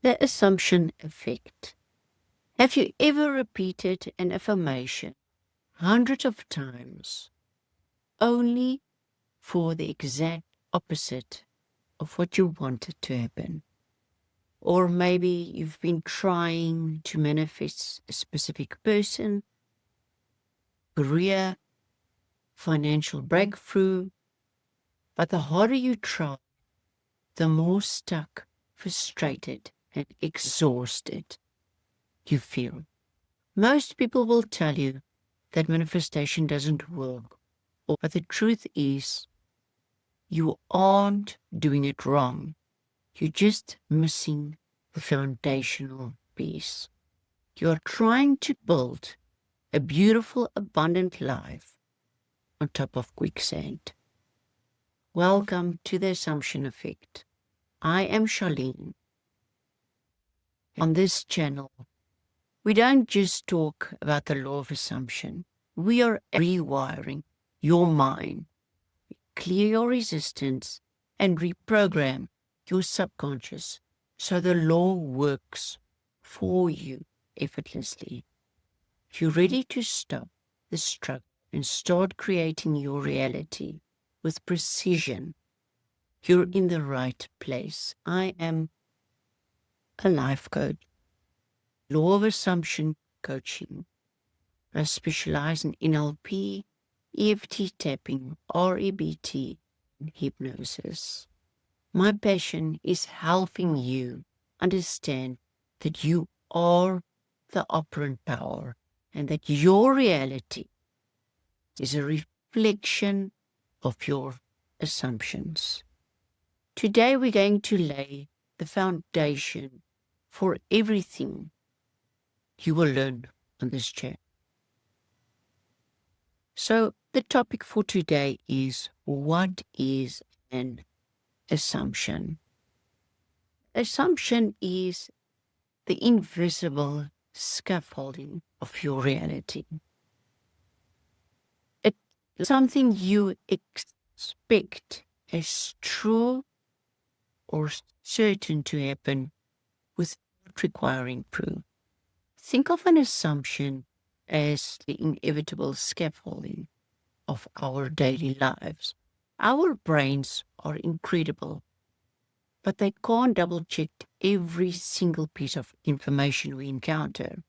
The assumption effect. Have you ever repeated an affirmation hundreds of times only for the exact opposite of what you wanted to happen? Or maybe you've been trying to manifest a specific person, career, financial breakthrough, but the harder you try, the more stuck, frustrated, and exhausted you feel. Most people will tell you that manifestation doesn't work, but the truth is, you aren't doing it wrong. You're just missing the foundational piece. You're trying to build a beautiful, abundant life on top of quicksand. Welcome to the Assumption Effect. I am Charlene. On this channel, we don't just talk about the law of assumption. We are rewiring your mind, clear your resistance, and reprogram your subconscious so the law works for you effortlessly. You're ready to stop the struggle and start creating your reality with precision. You're in the right place. I am a life coach, law of assumption coaching. I specialize in NLP, EFT tapping, REBT, and hypnosis. My passion is helping you understand that you are the operant power and that your reality is a reflection of your assumptions. Today we're going to lay the foundation for everything you will learn on this channel. So the topic for today is, what is an assumption? Assumption is the invisible scaffolding of your reality. It's something you expect as true or certain to happen without requiring proof. Think of an assumption as the inevitable scaffolding of our daily lives. Our brains are incredible, but they can't double check every single piece of information we encounter.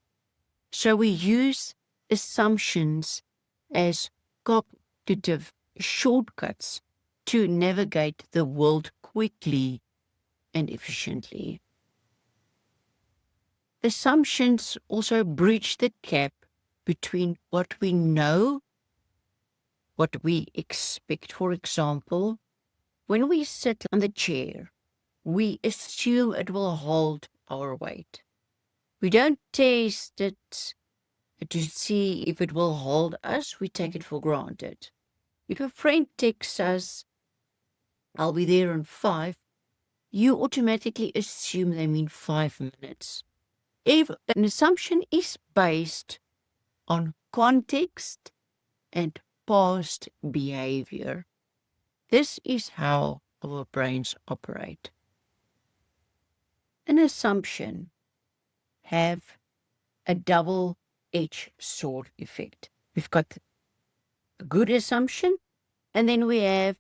So we use assumptions as cognitive shortcuts to navigate the world quickly and efficiently. Assumptions also bridge the gap between what we know, what we expect. For example, when we sit on the chair, we assume it will hold our weight. We don't test it to see if it will hold us. We take it for granted. If a friend texts us, "I'll be there in 5," you automatically assume they mean 5 minutes. If an assumption is based on context and past behavior, this is how our brains operate. An assumption have a double-edged sword effect. We've got a good assumption, and then we have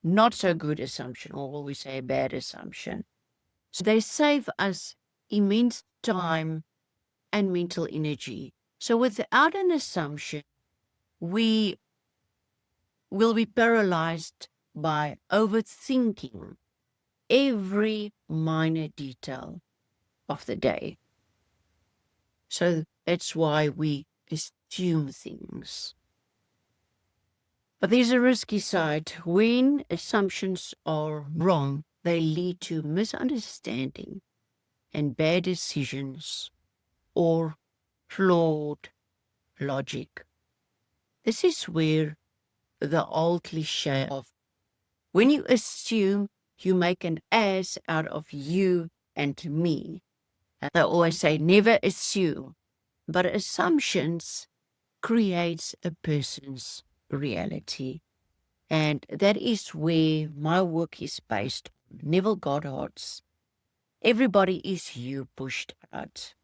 not so good assumption, or will we say a bad assumption. So they save us immense time and mental energy. So without an assumption, we will be paralyzed by overthinking every minor detail of the day. So that's why we assume things. But there's a risky side. When assumptions are wrong, they lead to misunderstanding and bad decisions or flawed logic. This is where the old cliche of, when you assume, you make an ass out of you and me. And I always say, never assume, but assumptions creates a person's reality. And that is where my work is based on. Neville Goddard's Everybody is you pushed out.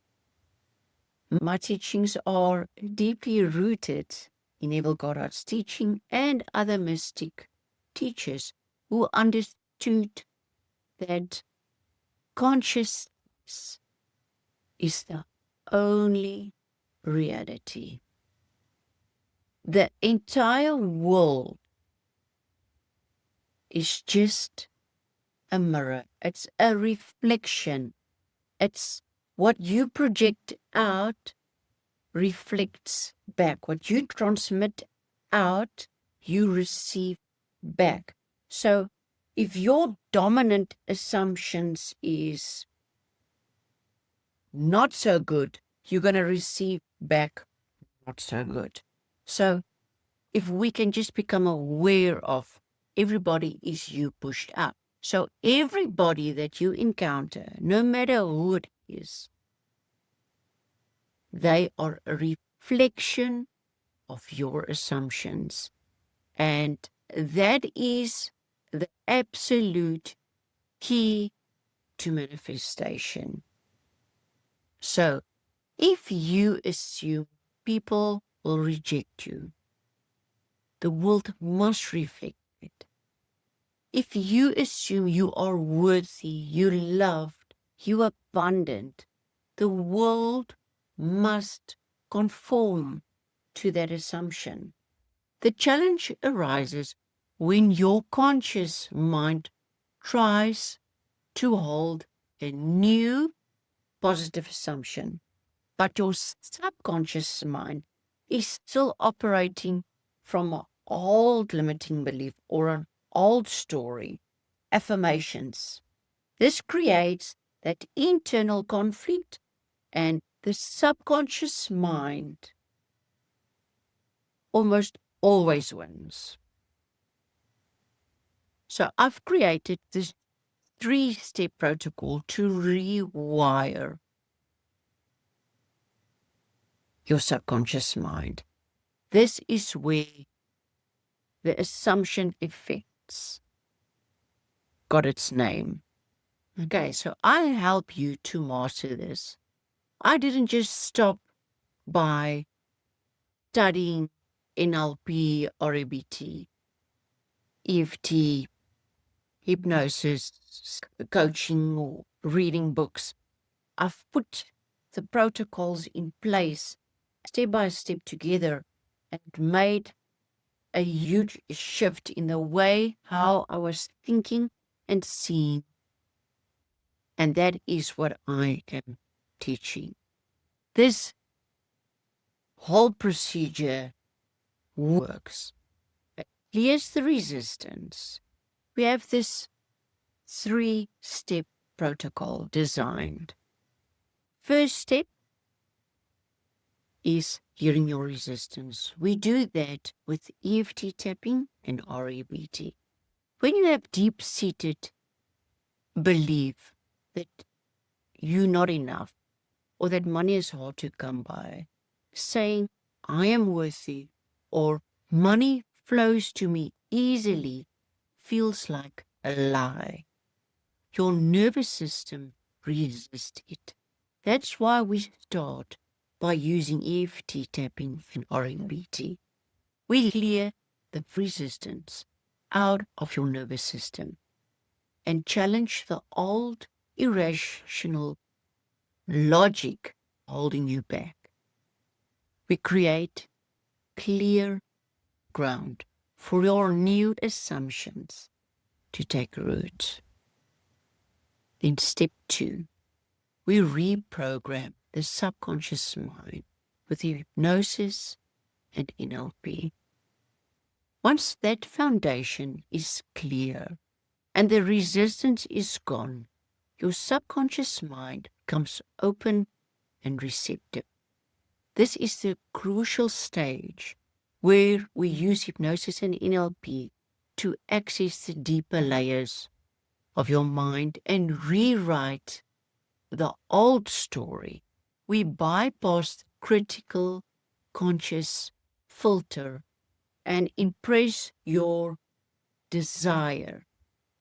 My teachings are deeply rooted in Neville Goddard's teaching and other mystic teachers who understood that consciousness is the only reality. The entire world is just a mirror. It's a reflection. It's what you project out reflects back. What you transmit out, you receive back. So if your dominant assumptions is not so good, you're going to receive back not so good. So if we can just become aware of everybody is you pushed up. So everybody that you encounter, no matter who it is, they are a reflection of your assumptions. And that is the absolute key to manifestation. So if you assume people will reject you, the world must reflect it. If you assume you are worthy, you loved, you abundant, the world must conform to that assumption. The challenge arises when your conscious mind tries to hold a new positive assumption, but your subconscious mind is still operating from an old limiting belief or an old story, affirmations. This creates that internal conflict, and the subconscious mind almost always wins. So I've created this 3-step protocol to rewire your subconscious mind. This is where the assumption effects got its name. Okay, so I help you to master this. I didn't just stop by studying NLP, RABT, EFT, hypnosis, coaching, or reading books. I've put the protocols in place step by step together and made a huge shift in the way how I was thinking and seeing. And that is what I am teaching. This whole procedure works. It clears the resistance. We have this 3-step protocol designed. First step is hearing your resistance. We do that with EFT tapping and RABT. When you have deep-seated belief that you're not enough or that money is hard to come by, saying, I am worthy or money flows to me easily feels like a lie. Your nervous system resists it. That's why we start by using EFT tapping and RMBT. We clear the resistance out of your nervous system and challenge the old irrational logic holding you back. We create clear ground for your new assumptions to take root. Then step 2, we reprogram the subconscious mind with hypnosis and NLP. Once that foundation is clear and the resistance is gone, your subconscious mind becomes open and receptive. This is the crucial stage where we use hypnosis and NLP to access the deeper layers of your mind and rewrite the old story. We bypass the critical conscious filter and impress your desire